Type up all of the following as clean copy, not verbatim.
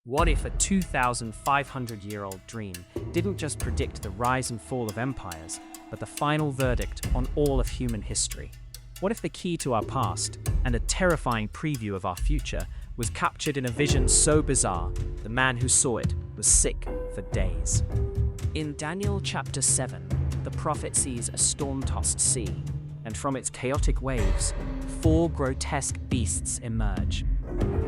What if a 2,500-year-old dream didn't just predict the rise and fall of empires, but the final verdict on all of human history? What if the key to our past, and a terrifying preview of our future, was captured in a vision so bizarre, the man who saw it was sick for days? In Daniel chapter 7, the prophet sees a storm-tossed sea, and from its chaotic waves, 4 grotesque beasts emerge.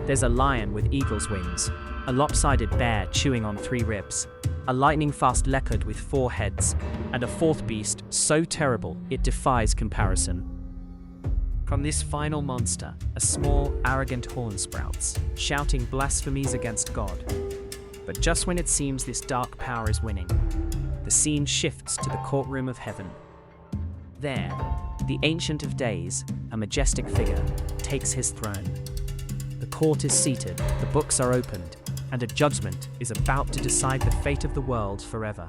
There's a lion with eagle's wings, a lopsided bear chewing on 3 ribs, a lightning-fast leopard with 4 heads, and a 4th beast so terrible it defies comparison. From this final monster, a small, arrogant horn sprouts, shouting blasphemies against God. But just when it seems this dark power is winning, the scene shifts to the courtroom of heaven. There, the Ancient of Days, a majestic figure, takes his throne. The court is seated, the books are opened, and a judgment is about to decide the fate of the world forever.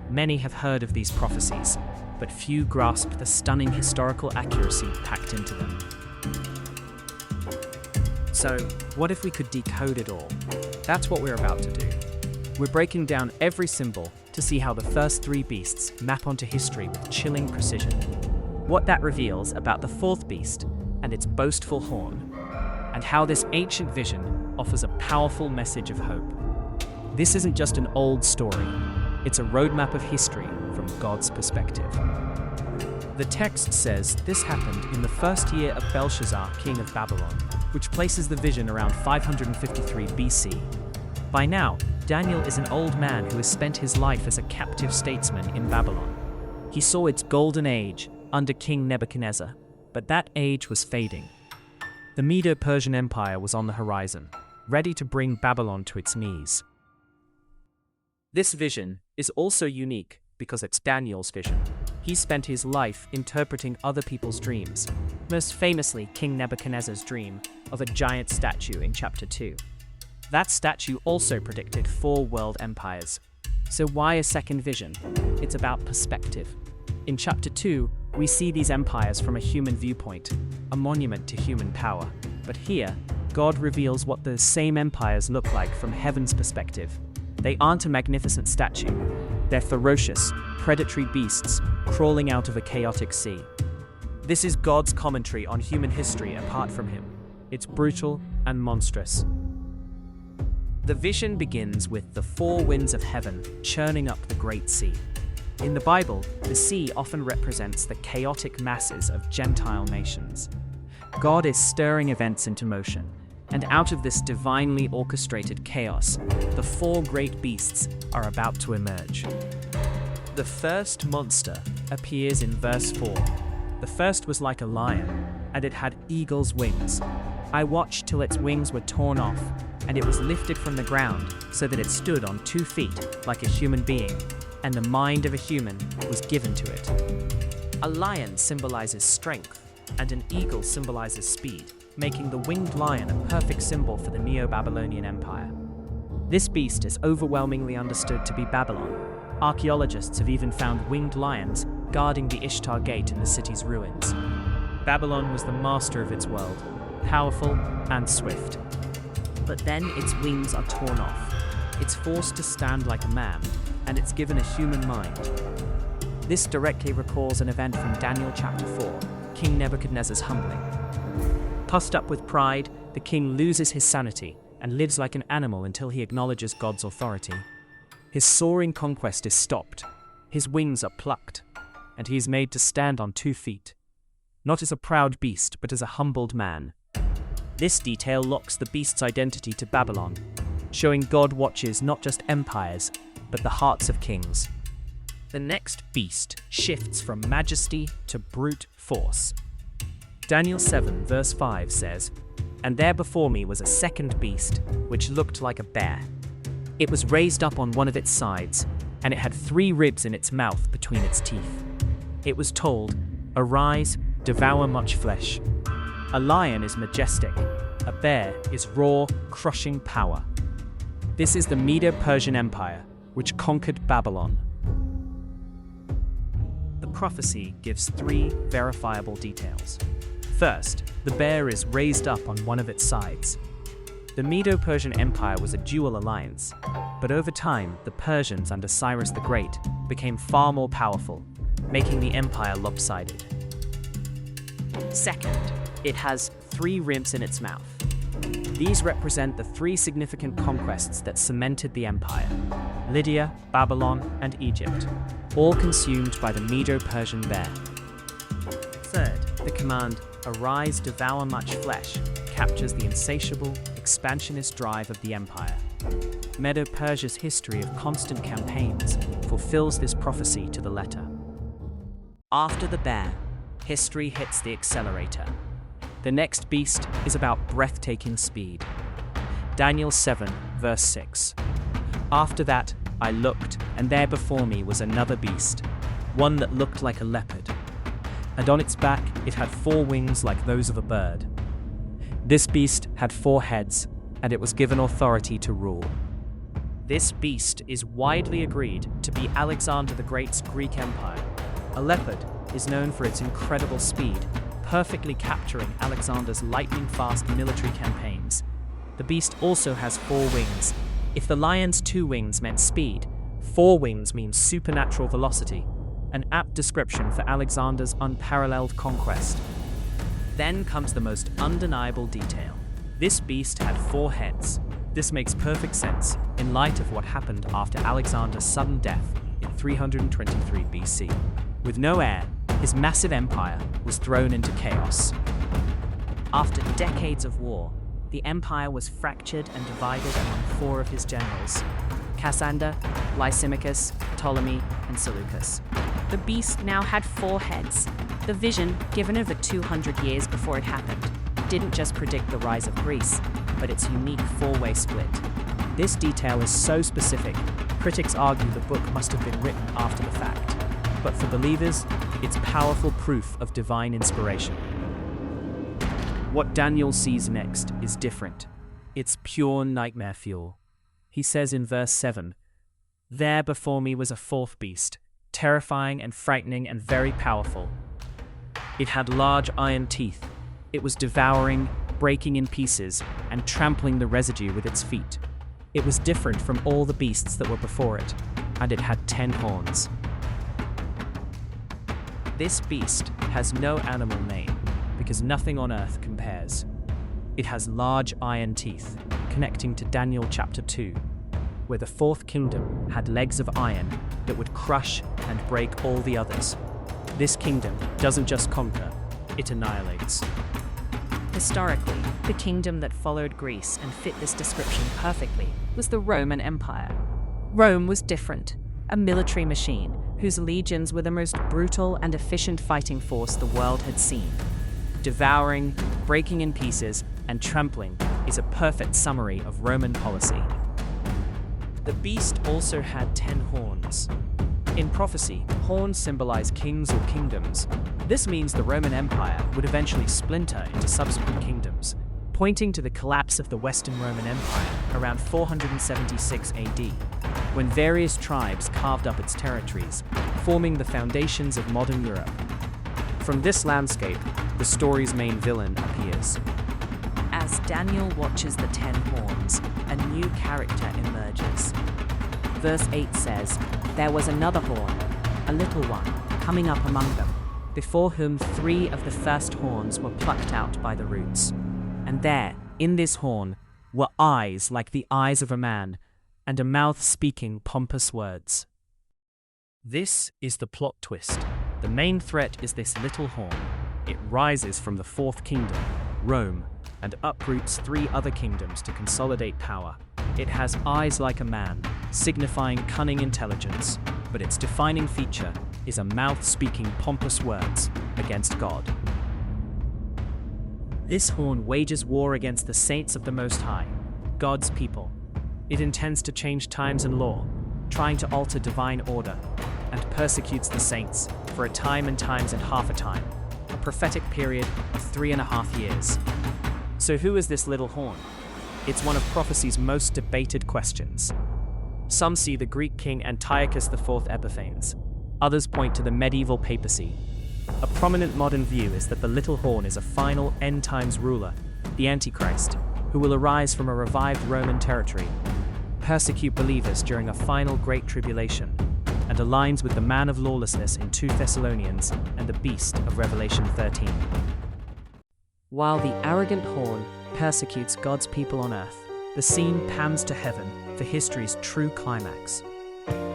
Many have heard of these prophecies, but few grasp the stunning historical accuracy packed into them. So, what if we could decode it all? That's what we're about to do. We're breaking down every symbol to see how the first 3 beasts map onto history with chilling precision. What that reveals about the 4th beast and its boastful horn, and how this ancient vision offers a powerful message of hope. This isn't just an old story, it's a roadmap of history from God's perspective. The text says this happened in the first year of Belshazzar, king of Babylon, which places the vision around 553 BC. By now, Daniel is an old man who has spent his life as a captive statesman in Babylon. He saw its golden age under King Nebuchadnezzar, but that age was fading. The Medo-Persian Empire was on the horizon, ready to bring Babylon to its knees. This vision is also unique because it's Daniel's vision. He spent his life interpreting other people's dreams, most famously King Nebuchadnezzar's dream of a giant statue in chapter 2. That statue also predicted 4 world empires. So why a second vision? It's about perspective. In chapter 2, we see these empires from a human viewpoint, a monument to human power. But here, God reveals what the same empires look like from heaven's perspective. They aren't a magnificent statue. They're ferocious, predatory beasts crawling out of a chaotic sea. This is God's commentary on human history apart from him. It's brutal and monstrous. The vision begins with the 4 winds of heaven churning up the great sea. In the Bible, the sea often represents the chaotic masses of Gentile nations. God is stirring events into motion, and out of this divinely orchestrated chaos, the 4 great beasts are about to emerge. The first monster appears in verse 4. The first was like a lion, and it had eagle's wings. I watched till its wings were torn off, and it was lifted from the ground so that it stood on 2 feet like a human being, and the mind of a human was given to it. A lion symbolizes strength, and an eagle symbolizes speed, making the winged lion a perfect symbol for the Neo-Babylonian Empire. This beast is overwhelmingly understood to be Babylon. Archaeologists have even found winged lions guarding the Ishtar Gate in the city's ruins. Babylon was the master of its world, powerful and swift. But then its wings are torn off. It's forced to stand like a man, and it's given a human mind. This directly recalls an event from Daniel chapter 4, King Nebuchadnezzar's humbling. Puffed up with pride, the king loses his sanity and lives like an animal until he acknowledges God's authority. His soaring conquest is stopped, his wings are plucked, and he is made to stand on 2 feet. Not as a proud beast, but as a humbled man. This detail locks the beast's identity to Babylon, showing God watches not just empires, but the hearts of kings. The next beast shifts from majesty to brute force. Daniel 7 verse 5 says, "And there before me was a second beast, which looked like a bear. It was raised up on one of its sides, and it had 3 ribs in its mouth between its teeth. It was told, 'Arise, devour much flesh.' A lion is majestic, a bear is raw, crushing power. This is the Medo-Persian Empire, which conquered Babylon." The prophecy gives 3 verifiable details. First, the bear is raised up on one of its sides. The Medo-Persian Empire was a dual alliance, but over time, the Persians under Cyrus the Great became far more powerful, making the empire lopsided. Second, it has 3 ribs in its mouth. These represent the 3 significant conquests that cemented the empire: Lydia, Babylon, and Egypt, all consumed by the Medo-Persian bear. Third, the command, "Arise, devour much flesh," captures the insatiable, expansionist drive of the empire. Medo-Persia's history of constant campaigns fulfills this prophecy to the letter. After the bear, history hits the accelerator. The next beast is about breathtaking speed. Daniel 7, verse 6. After that, I looked, and there before me was another beast, one that looked like a leopard. And on its back it had 4 wings like those of a bird. This beast had 4 heads, and it was given authority to rule. This beast is widely agreed to be Alexander the Great's Greek Empire. A leopard is known for its incredible speed, perfectly capturing Alexander's lightning-fast military campaigns. The beast also has 4 wings. If the lion's 2 wings meant speed, 4 wings means supernatural velocity, an apt description for Alexander's unparalleled conquest. Then comes the most undeniable detail. This beast had 4 heads. This makes perfect sense in light of what happened after Alexander's sudden death in 323 BC. With no heir, his massive empire was thrown into chaos. After decades of war, the empire was fractured and divided among 4 of his generals: Cassander, Lysimachus, Ptolemy, and Seleucus. The beast now had 4 heads. The vision, given over 200 years before it happened, didn't just predict the rise of Greece, but its unique 4-way split. This detail is so specific, critics argue the book must have been written after the fact. But for believers, it's powerful proof of divine inspiration. What Daniel sees next is different. It's pure nightmare fuel. He says in verse 7, "There before me was a 4th beast, terrifying and frightening and very powerful. It had large iron teeth. It was devouring, breaking in pieces, and trampling the residue with its feet. It was different from all the beasts that were before it, and it had 10 horns." This beast has no animal name, because nothing on earth compares. It has large iron teeth, connecting to Daniel chapter 2, where the 4th kingdom had legs of iron that would crush and break all the others. This kingdom doesn't just conquer, it annihilates. Historically, the kingdom that followed Greece and fit this description perfectly was the Roman Empire. Rome was different, a military machine whose legions were the most brutal and efficient fighting force the world had seen. Devouring, breaking in pieces, and trampling is a perfect summary of Roman policy. The beast also had 10 horns. In prophecy, horns symbolize kings or kingdoms. This means the Roman Empire would eventually splinter into subsequent kingdoms, pointing to the collapse of the Western Roman Empire around 476 AD, when various tribes carved up its territories, forming the foundations of modern Europe. From this landscape, the story's main villain appears. As Daniel watches the 10 horns, a new character emerges. Verse 8 says, "There was another horn, a little one, coming up among them, before whom 3 of the first horns were plucked out by the roots. And there, in this horn, were eyes like the eyes of a man, and a mouth speaking pompous words." This is the plot twist. The main threat is this little horn. It rises from the 4th kingdom, Rome, and uproots 3 other kingdoms to consolidate power. It has eyes like a man, signifying cunning intelligence, but its defining feature is a mouth speaking pompous words against God. This horn wages war against the saints of the Most High, God's people. It intends to change times and law, trying to alter divine order, and persecutes the saints for a time and times and half a time, a prophetic period of 3.5 years. So who is this little horn? It's one of prophecy's most debated questions. Some see the Greek king Antiochus IV Epiphanes. Others point to the medieval papacy. A prominent modern view is that the little horn is a final end-times ruler, the Antichrist, who will arise from a revived Roman territory, persecute believers during a final great tribulation, and aligns with the man of lawlessness in 2 Thessalonians and the beast of Revelation 13. While the arrogant horn persecutes God's people on earth, the scene pans to heaven for history's true climax.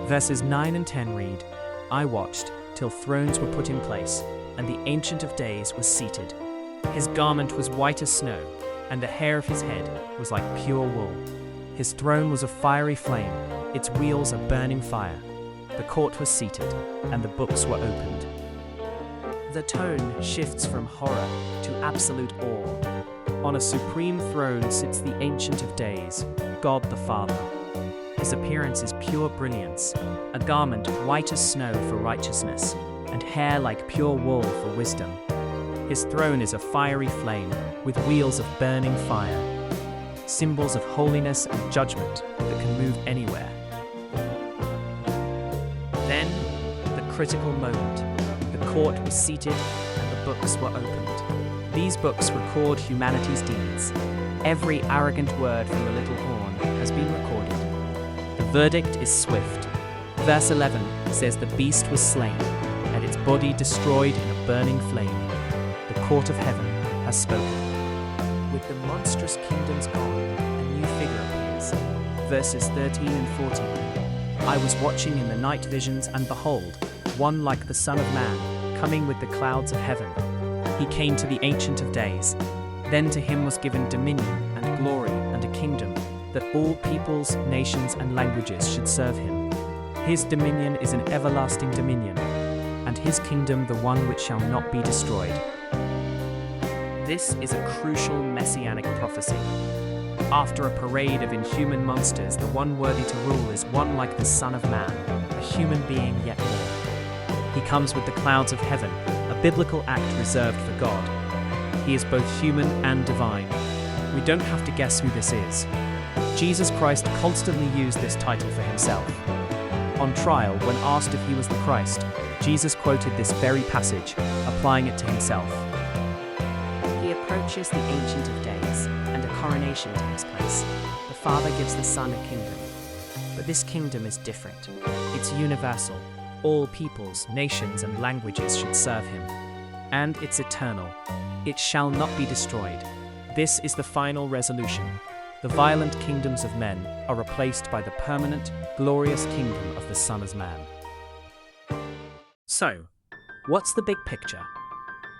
Verses 9 and 10 read, "I watched till thrones were put in place, and the Ancient of Days was seated. His garment was white as snow, and the hair of his head was like pure wool. His throne was a fiery flame, its wheels a burning fire. The court was seated, and the books were opened." The tone shifts from horror to absolute awe. On a supreme throne sits the Ancient of Days, God the Father. His appearance is pure brilliance, a garment white as snow for righteousness, and hair like pure wool for wisdom. His throne is a fiery flame, with wheels of burning fire, symbols of holiness and judgment that can move anywhere. Then, the critical moment. The court was seated, and the books were opened. These books record humanity's deeds. Every arrogant word from the little horn has been recorded. The verdict is swift. Verse 11 says the beast was slain, and its body destroyed in a burning flame. The court of heaven has spoken. With the monstrous kingdoms gone, a new figure appears. Verses 13 and 14. "I was watching in the night visions, and behold, one like the Son of Man, coming with the clouds of heaven. He came to the Ancient of Days. Then to him was given dominion and glory and a kingdom, that all peoples, nations, and languages should serve him. His dominion is an everlasting dominion, and his kingdom the one which shall not be destroyed." This is a crucial messianic prophecy. After a parade of inhuman monsters, the one worthy to rule is one like the Son of Man, a human being yet more. He comes with the clouds of heaven, a biblical act reserved for God. He is both human and divine. We don't have to guess who this is. Jesus Christ constantly used this title for himself. On trial, when asked if he was the Christ, Jesus quoted this very passage, applying it to himself. He approaches the Ancient of Days, and a coronation takes place. The Father gives the Son a kingdom. But this kingdom is different. It's universal. All peoples, nations, and languages should serve him. And it's eternal. It shall not be destroyed. This is the final resolution. The violent kingdoms of men are replaced by the permanent, glorious kingdom of the Son of Man. So, what's the big picture?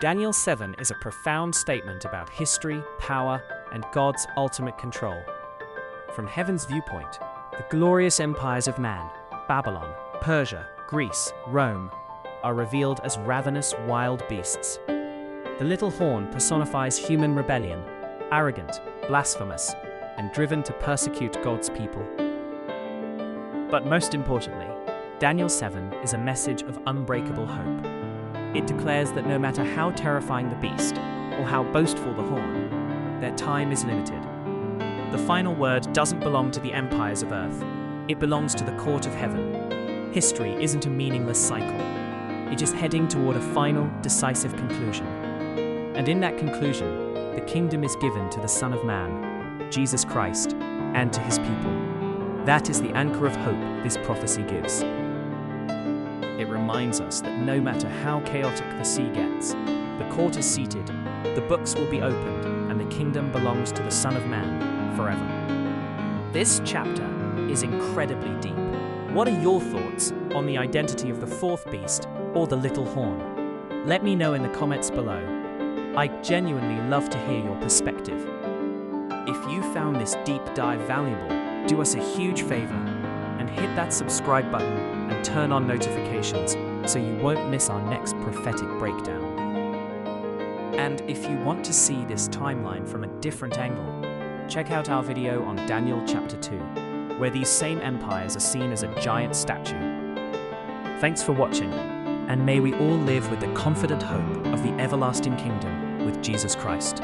Daniel 7 is a profound statement about history, power, and God's ultimate control. From heaven's viewpoint, the glorious empires of man, Babylon, Persia, Greece, Rome, are revealed as ravenous wild beasts. The little horn personifies human rebellion, arrogant, blasphemous, and driven to persecute God's people. But most importantly, Daniel 7 is a message of unbreakable hope. It declares that no matter how terrifying the beast, or how boastful the horn, their time is limited. The final word doesn't belong to the empires of earth. It belongs to the court of heaven. History isn't a meaningless cycle. It is heading toward a final, decisive conclusion. And in that conclusion, the kingdom is given to the Son of Man, Jesus Christ, and to his people. That is the anchor of hope this prophecy gives. It reminds us that no matter how chaotic the sea gets, the court is seated, the books will be opened, and the kingdom belongs to the Son of Man forever. This chapter is incredibly deep. What are your thoughts on the identity of the fourth beast or the little horn? Let me know in the comments below. I genuinely love to hear your perspective. If you found this deep dive valuable, do us a huge favor and hit that subscribe button and turn on notifications so you won't miss our next prophetic breakdown. And if you want to see this timeline from a different angle, check out our video on Daniel chapter 2, where these same empires are seen as a giant statue. Thanks for watching, and may we all live with the confident hope of the everlasting kingdom with Jesus Christ.